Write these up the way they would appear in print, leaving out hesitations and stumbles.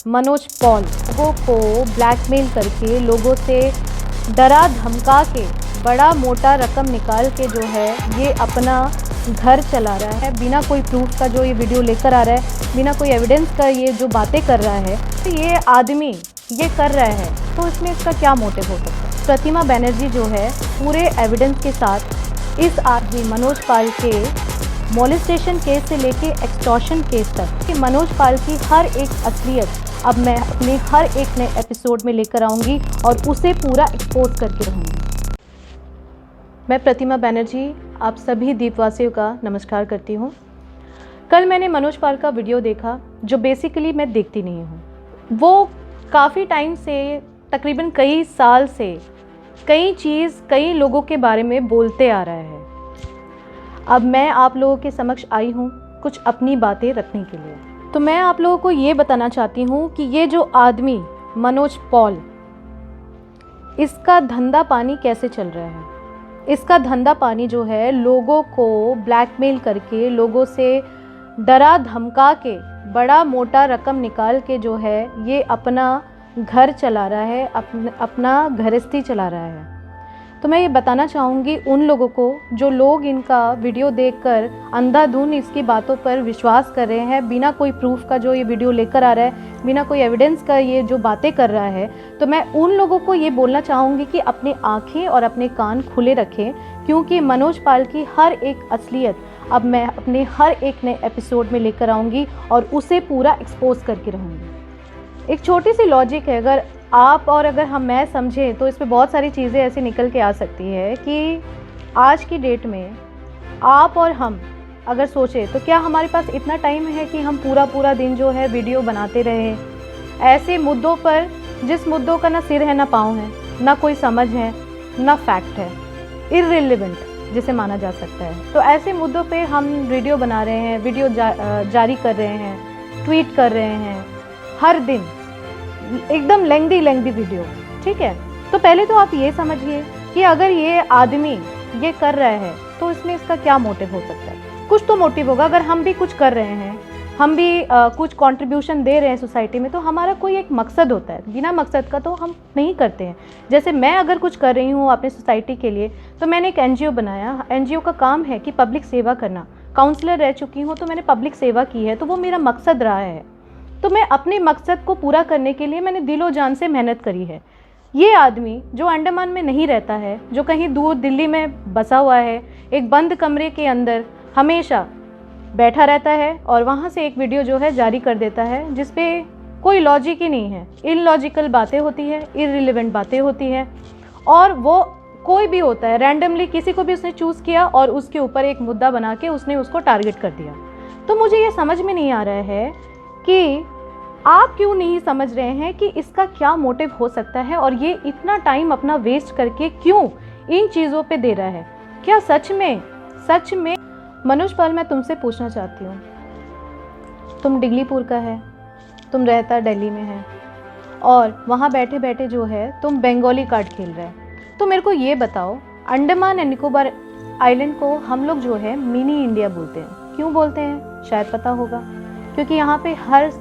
Manoj Paul लोगों को blackmail करके, लोगों से डरा धमका के बड़ा मोटा रकम निकाल के जो है ये अपना घर चला रहा है। बिना कोई प्रूफ का जो ये वीडियो लेकर आ रहा है, बिना कोई एविडेंस का ये जो बातें कर रहा है, तो ये आदमी ये कर रहा है तो इसमें इसका क्या मोटिव हो सकता है। प्रतिमा बैनर्जी जो है पूरे एविडेंस के साथ इस आदमी मनोज पाल के मोलेस्टेशन केस से लेके एक्सटॉर्शन केस तक कि मनोज पाल की हर एक असलियत अब मैं अपने हर एक नए एपिसोड में लेकर आऊँगी और उसे पूरा एक्सपोज करके रहूँगी। मैं प्रतिमा बैनर्जी आप सभी द्वीपवासियों का नमस्कार करती हूँ। कल मैंने मनोज पाल का वीडियो देखा जो बेसिकली मैं देखती नहीं हूँ। वो काफ़ी टाइम से, तकरीबन कई साल से कई लोगों के बारे में बोलते आ रहा है। अब मैं आप लोगों के समक्ष आई हूँ कुछ अपनी बातें रखने के लिए। तो मैं आप लोगों को ये बताना चाहती हूँ कि ये जो आदमी मनोज पॉल, इसका धंधा पानी कैसे चल रहा है। इसका धंधा पानी जो है लोगों को ब्लैकमेल करके, लोगों से डरा धमका के बड़ा मोटा रकम निकाल के जो है ये अपना घर चला रहा है, अपना गृहस्थी चला रहा है। तो मैं ये बताना चाहूँगी उन लोगों को जो लोग इनका वीडियो देखकर अंधाधुंध इसकी बातों पर विश्वास कर रहे हैं, बिना कोई प्रूफ का जो ये वीडियो लेकर आ रहा है, बिना कोई एविडेंस का ये जो बातें कर रहा है, तो मैं उन लोगों को ये बोलना चाहूँगी कि अपनी आँखें और अपने कान खुले रखें, क्योंकि मनोज पाल की हर एक असलियत अब मैं अपने हर एक नए एपिसोड में लेकर आऊँगी और उसे पूरा एक्सपोज करके रहूँगी। एक छोटी सी लॉजिक है, अगर आप और अगर मैं समझें तो इस पे बहुत सारी चीज़ें ऐसी निकल के आ सकती है कि आज की डेट में आप और हम अगर सोचें तो क्या हमारे पास इतना टाइम है कि हम पूरा दिन जो है वीडियो बनाते रहें ऐसे मुद्दों पर जिस मुद्दों का ना सिर है ना पाँव है, ना कोई समझ है ना फैक्ट है, इररिलेवेंट जिसे माना जा सकता है। तो ऐसे मुद्दों पे हम वीडियो बना रहे हैं, वीडियो जारी कर रहे हैं, ट्वीट कर रहे हैं हर दिन, एकदम लेंथी वीडियो, ठीक है। तो पहले तो आप ये समझिए कि अगर ये आदमी ये कर रहा है तो इसमें इसका क्या मोटिव हो सकता है। कुछ तो मोटिव होगा। अगर हम भी कुछ कर रहे हैं, हम भी कुछ कंट्रीब्यूशन दे रहे हैं सोसाइटी में, तो हमारा कोई एक मकसद होता है। बिना मकसद का तो हम नहीं करते हैं। जैसे मैं अगर कुछ कर रही हूँ अपने सोसाइटी के लिए, तो मैंने एक NGO बनाया। NGO का काम है कि पब्लिक सेवा करना। काउंसलर रह चुकी हूँ तो मैंने पब्लिक सेवा की है, तो वो मेरा मकसद रहा है। तो मैं अपने मकसद को पूरा करने के लिए मैंने दिलो जान से मेहनत करी है। ये आदमी जो अंडमान में नहीं रहता है, जो कहीं दूर दिल्ली में बसा हुआ है, एक बंद कमरे के अंदर हमेशा बैठा रहता है और वहाँ से एक वीडियो जो है जारी कर देता है जिस पे कोई लॉजिक ही नहीं है। इलॉजिकल बातें होती है, इररिलेवेंट बातें होती है, और वो कोई भी होता है, रैंडमली किसी को भी उसने चूज़ किया और उसके ऊपर एक मुद्दा बना के उसने उसको टारगेट कर दिया। तो मुझे ये समझ में नहीं आ रहा है कि आप क्यों नहीं समझ रहे हैं कि इसका क्या मोटिव हो सकता है और ये इतना टाइम अपना वेस्ट करके क्यों इन चीज़ों पे दे रहा है। क्या सच में मनोज पाल, मैं तुमसे पूछना चाहती हूँ, तुम डिगलीपुर का है, तुम रहता दिल्ली में है और वहाँ बैठे बैठे जो है तुम बंगाली कार्ड खेल रहे हैं। तो मेरे को ये बताओ, अंडमान एंड निकोबार आइलैंड को हम लोग जो है मिनी इंडिया बोलते हैं। क्यों बोलते हैं शायद पता होगा, क्योंकि यहाँ पे हर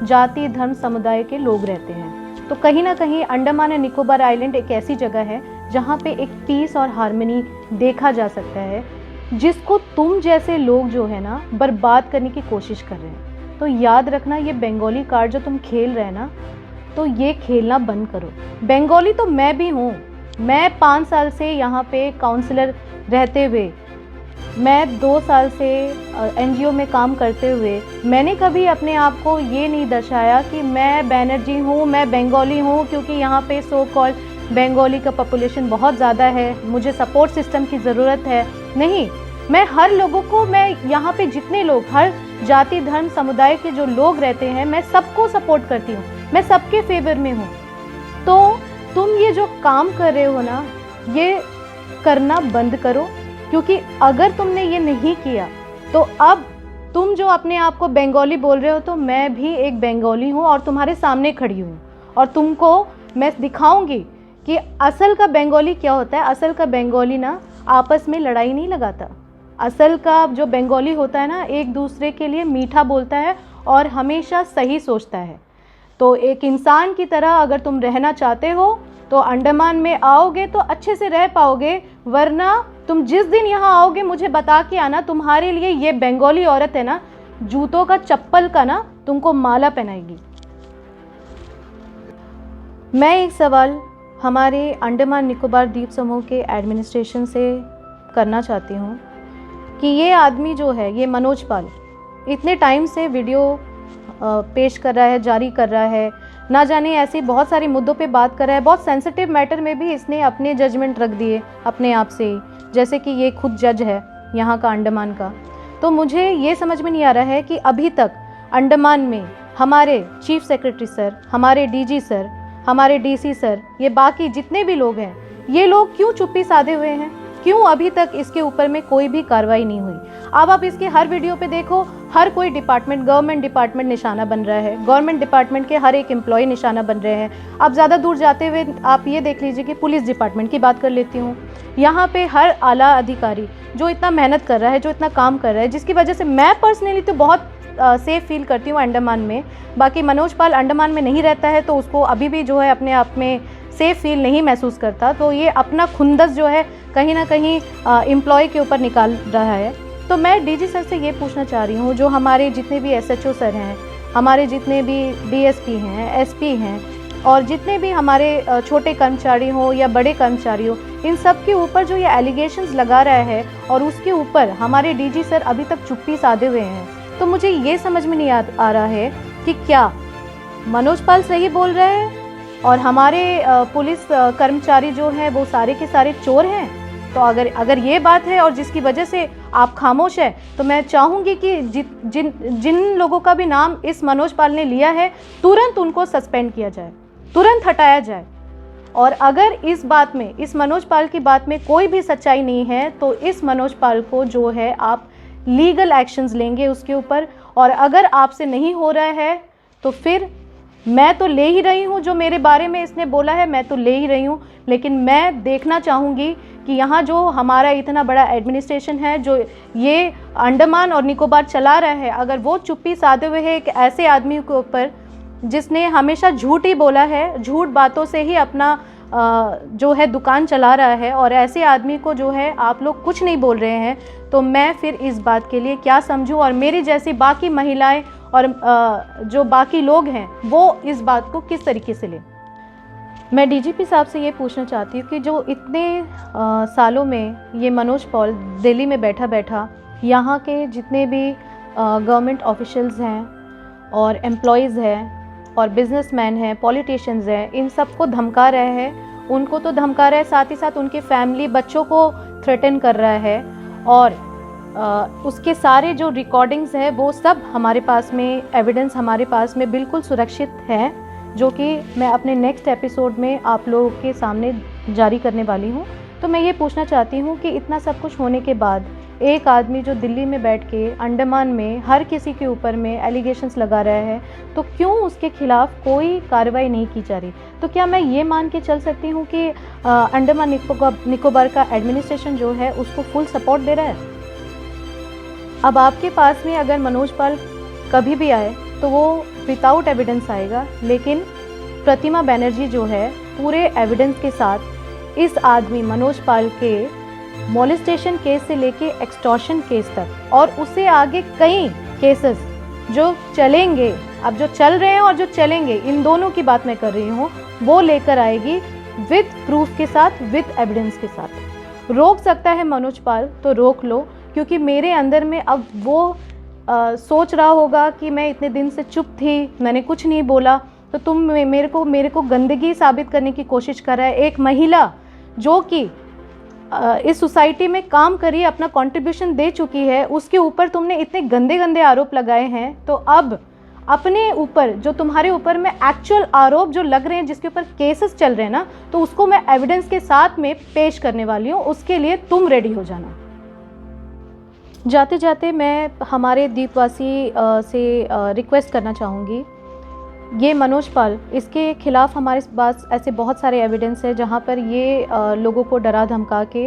जाति धर्म समुदाय के लोग रहते हैं। तो कहीं ना कहीं अंडमान एंड निकोबार आइलैंड एक ऐसी जगह है जहाँ पे एक पीस और हार्मनी देखा जा सकता है, जिसको तुम जैसे लोग जो है ना बर्बाद करने की कोशिश कर रहे हैं। तो याद रखना, ये बंगाली कार्ड जो तुम खेल रहे हैं ना, तो ये खेलना बंद करो। बंगाली तो मैं भी हूँ। मैं 5 साल से यहाँ पे काउंसलर रहते हुए, मैं 2 साल से NGO में काम करते हुए, मैंने कभी अपने आप को ये नहीं दर्शाया कि मैं बैनर्जी हूँ, मैं बंगाली हूँ, क्योंकि यहाँ पे सो कॉल्ड बंगाली का पॉपुलेशन बहुत ज़्यादा है, मुझे सपोर्ट सिस्टम की ज़रूरत है। नहीं, मैं हर लोगों को, मैं यहाँ पे जितने लोग, हर जाति धर्म समुदाय के जो लोग रहते हैं, मैं सबको सपोर्ट करती हूँ, मैं सबके फेवर में हूँ। तो तुम ये जो काम कर रहे हो ना, ये करना बंद करो, क्योंकि अगर तुमने ये नहीं किया तो अब तुम जो अपने आप को बंगाली बोल रहे हो, तो मैं भी एक बंगाली हूँ और तुम्हारे सामने खड़ी हूँ और तुमको मैं दिखाऊंगी कि असल का बंगाली क्या होता है। असल का बंगाली ना आपस में लड़ाई नहीं लगाता। असल का जो बंगाली होता है ना, एक दूसरे के लिए मीठा बोलता है और हमेशा सही सोचता है। तो एक इंसान की तरह अगर तुम रहना चाहते हो तो अंडमान में आओगे तो अच्छे से रह पाओगे, वरना तुम जिस दिन यहाँ आओगे मुझे बता के आना, तुम्हारे लिए ये बंगाली औरत है ना, जूतों का चप्पल का ना तुमको माला पहनाएगी। मैं एक सवाल हमारे अंडमान निकोबार द्वीप समूह के एडमिनिस्ट्रेशन से करना चाहती हूँ कि ये आदमी जो है, ये मनोज पाल, इतने टाइम से वीडियो पेश कर रहा है, जारी कर रहा है, ना जाने ऐसे बहुत सारे मुद्दों पे बात कर रहा है। बहुत सेंसिटिव मैटर में भी इसने अपने जजमेंट रख दिए अपने आप से ही, जैसे कि ये खुद जज है यहाँ का, अंडमान का। तो मुझे ये समझ में नहीं आ रहा है कि अभी तक अंडमान में हमारे चीफ सेक्रेटरी सर, हमारे डीजी सर, हमारे डीसी सर, ये बाकी जितने भी लोग हैं, ये लोग क्यों चुप्पी साधे हुए हैं? क्यों अभी तक इसके ऊपर में कोई भी कार्रवाई नहीं हुई? अब आप इसके हर वीडियो पे देखो, हर कोई डिपार्टमेंट, गवर्नमेंट डिपार्टमेंट निशाना बन रहा है, गवर्नमेंट डिपार्टमेंट के हर एक एम्प्लॉय निशाना बन रहे हैं। अब ज़्यादा दूर जाते हुए आप ये देख लीजिए कि पुलिस डिपार्टमेंट की बात कर लेती हूँ। यहाँ पे हर आला अधिकारी जो इतना मेहनत कर रहा है, जो इतना काम कर रहा है, जिसकी वजह से मैं पर्सनली तो बहुत सेफ फील करती हूँ अंडमान में। बाकी मनोज पाल अंडमान में नहीं रहता है तो उसको अभी भी जो है अपने आप में सेफ फील नहीं महसूस करता, तो ये अपना खुंदस जो है कहीं ना कहीं एम्प्लॉय के ऊपर निकाल रहा है। तो मैं डीजी सर से ये पूछना चाह रही हूँ, जो हमारे जितने भी एसएचओ सर हैं, हमारे जितने भी डीएसपी हैं, एसपी हैं, और जितने भी हमारे छोटे कर्मचारी हो या बड़े कर्मचारी हो, इन सब के ऊपर जो ये एलिगेशंस लगा रहा है और उसके ऊपर हमारे डीजी सर अभी तक चुप्पी साधे हुए हैं। तो मुझे ये समझ में नहीं आ रहा है कि क्या मनोज पाल सही बोल रहे हैं और हमारे पुलिस कर्मचारी जो हैं वो सारे के सारे चोर हैं? तो अगर ये बात है और जिसकी वजह से आप खामोश है, तो मैं चाहूँगी कि जिन लोगों का भी नाम इस मनोज पाल ने लिया है, तुरंत उनको सस्पेंड किया जाए, तुरंत हटाया जाए। और अगर इस बात में, इस मनोज पाल की बात में कोई भी सच्चाई नहीं है, तो इस मनोज पाल को जो है आप लीगल एक्शंस लेंगे उसके ऊपर। और अगर आपसे नहीं हो रहा है तो फिर मैं तो ले ही रही हूँ, जो मेरे बारे में इसने बोला है मैं तो ले ही रही हूँ, लेकिन मैं देखना चाहूँगी कि यहाँ जो हमारा इतना बड़ा एडमिनिस्ट्रेशन है, जो ये अंडमान और निकोबार चला रहा है, अगर वो चुप्पी साधे हुए है एक ऐसे आदमी के ऊपर जिसने हमेशा झूठ ही बोला है, झूठ बातों से ही अपना जो है दुकान चला रहा है, और ऐसे आदमी को जो है आप लोग कुछ नहीं बोल रहे हैं, तो मैं फिर इस बात के लिए क्या समझूं? और मेरी जैसी बाकी महिलाएं और जो बाकी लोग हैं वो इस बात को किस तरीके से लें? मैं डीजीपी साहब से ये पूछना चाहती हूँ कि जो इतने सालों में ये मनोज पाल दिल्ली में बैठा बैठा यहाँ के जितने भी गवर्नमेंट ऑफिशियल्स हैं और एम्प्लॉयज़ हैं और बिजनेसमैन हैं, पॉलिटिशियंस हैं, इन सबको धमका रहे हैं, उनको तो धमका रहा है, साथ ही साथ उनके फैमिली बच्चों को थ्रेटन कर रहा है, और उसके सारे जो रिकॉर्डिंग्स हैं वो सब हमारे पास में, एविडेंस हमारे पास में बिल्कुल सुरक्षित है, जो कि मैं अपने नेक्स्ट एपिसोड में आप लोगों के सामने जारी करने वाली हूँ। तो मैं ये पूछना चाहती हूँ कि इतना सब कुछ होने के बाद एक आदमी जो दिल्ली में बैठ के अंडमान में हर किसी के ऊपर में एलिगेशंस लगा रहा है, तो क्यों उसके खिलाफ कोई कार्रवाई नहीं की जा रही? तो क्या मैं ये मान के चल सकती हूँ कि अंडमान निकोबार का एडमिनिस्ट्रेशन जो है उसको फुल सपोर्ट दे रहा है? अब आपके पास में अगर मनोज पाल कभी भी आए तो वो विदाउट एविडेंस आएगा, लेकिन प्रतिमा बनर्जी जो है पूरे एविडेंस के साथ इस आदमी मनोज पाल के मोलेस्टेशन केस से लेके एक्सटॉर्शन केस तक और उससे आगे कई केसेस जो चलेंगे, अब जो चल रहे हैं और जो चलेंगे, इन दोनों की बात मैं कर रही हूँ, वो लेकर आएगी विद प्रूफ के साथ, विद एविडेंस के साथ। रोक सकता है मनोज पाल तो रोक लो, क्योंकि मेरे अंदर में अब वो सोच रहा होगा कि मैं इतने दिन से चुप थी, मैंने कुछ नहीं बोला, तो तुम मेरे को गंदगी साबित करने की कोशिश कर रहा है। एक महिला जो कि इस सोसाइटी में काम करी, अपना कंट्रीब्यूशन दे चुकी है, उसके ऊपर तुमने इतने गंदे गंदे आरोप लगाए हैं। तो अब अपने ऊपर जो तुम्हारे ऊपर में एक्चुअल आरोप जो लग रहे हैं, जिसके ऊपर केसेस चल रहे हैं ना, तो उसको मैं एविडेंस के साथ में पेश करने वाली हूँ। उसके लिए तुम रेडी हो जाना। जाते जाते मैं हमारे द्वीपवासी से रिक्वेस्ट करना चाहूँगी, ये मनोज पाल, इसके खिलाफ़ हमारे पास ऐसे बहुत सारे एविडेंस है जहाँ पर ये लोगों को डरा धमका के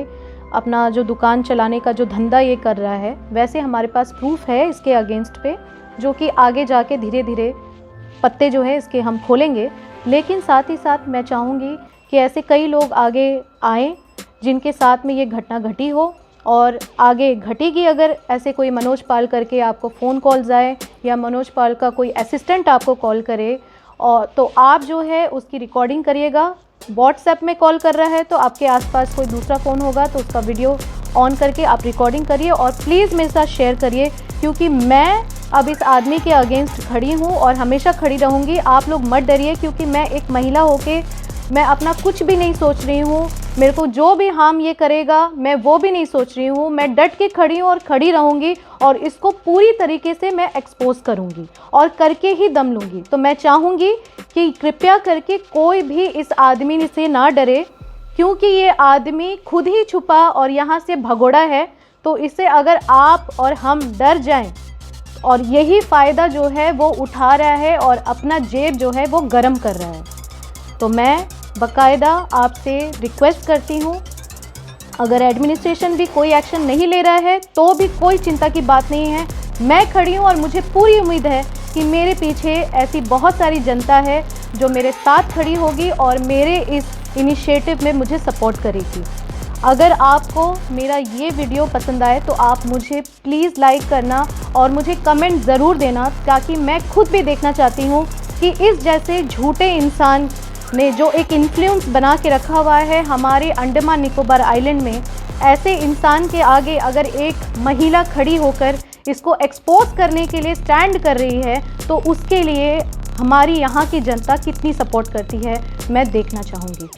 अपना जो दुकान चलाने का जो धंधा ये कर रहा है, वैसे हमारे पास प्रूफ है इसके अगेंस्ट पे, जो कि आगे जाके धीरे धीरे पत्ते जो है इसके हम खोलेंगे, लेकिन साथ ही साथ मैं चाहूँगी कि ऐसे कई लोग आगे आएँ जिनके साथ में ये घटना घटी हो और आगे घटेगी। अगर ऐसे कोई मनोज पाल करके आपको फ़ोन कॉल्स आए या मनोज पाल का कोई असिस्टेंट आपको कॉल करे, और तो आप जो है उसकी रिकॉर्डिंग करिएगा। व्हाट्सएप में कॉल कर रहा है तो आपके आसपास कोई दूसरा फ़ोन होगा तो उसका वीडियो ऑन करके आप रिकॉर्डिंग करिए और प्लीज़ मेरे साथ शेयर करिए, क्योंकि मैं अब इस आदमी के अगेंस्ट खड़ी हूँ और हमेशा खड़ी रहूँगी। आप लोग मत डरिए, क्योंकि मैं एक महिला होके मैं अपना कुछ भी नहीं सोच रही हूँ। मेरे को जो भी हार्म ये करेगा मैं वो भी नहीं सोच रही हूँ। मैं डट के खड़ी हूँ और खड़ी रहूँगी और इसको पूरी तरीके से मैं एक्सपोज करूँगी और करके ही दम लूँगी। तो मैं चाहूँगी कि कृपया करके कोई भी इस आदमी से ना डरे, क्योंकि ये आदमी खुद ही छुपा और यहाँ से भगोड़ा है। तो इससे अगर आप और हम डर जाएं और यही फ़ायदा जो है वो उठा रहा है और अपना जेब जो है वो गर्म कर रहा है, तो मैं बाकायदा आपसे रिक्वेस्ट करती हूँ, अगर एडमिनिस्ट्रेशन भी कोई एक्शन नहीं ले रहा है तो भी कोई चिंता की बात नहीं है। मैं खड़ी हूँ और मुझे पूरी उम्मीद है कि मेरे पीछे ऐसी बहुत सारी जनता है जो मेरे साथ खड़ी होगी और मेरे इस इनिशिएटिव में मुझे सपोर्ट करेगी। अगर आपको मेरा ये वीडियो पसंद आए तो आप मुझे प्लीज़ लाइक करना और मुझे कमेंट ज़रूर देना, ताकि मैं खुद भी देखना चाहती हूँ कि इस जैसे झूठे इंसान ने जो एक इन्फ्लुएंस बना के रखा हुआ है हमारे अंडमान निकोबार आइलैंड में, ऐसे इंसान के आगे अगर एक महिला खड़ी होकर इसको एक्सपोज करने के लिए स्टैंड कर रही है तो उसके लिए हमारी यहाँ की जनता कितनी सपोर्ट करती है मैं देखना चाहूँगी।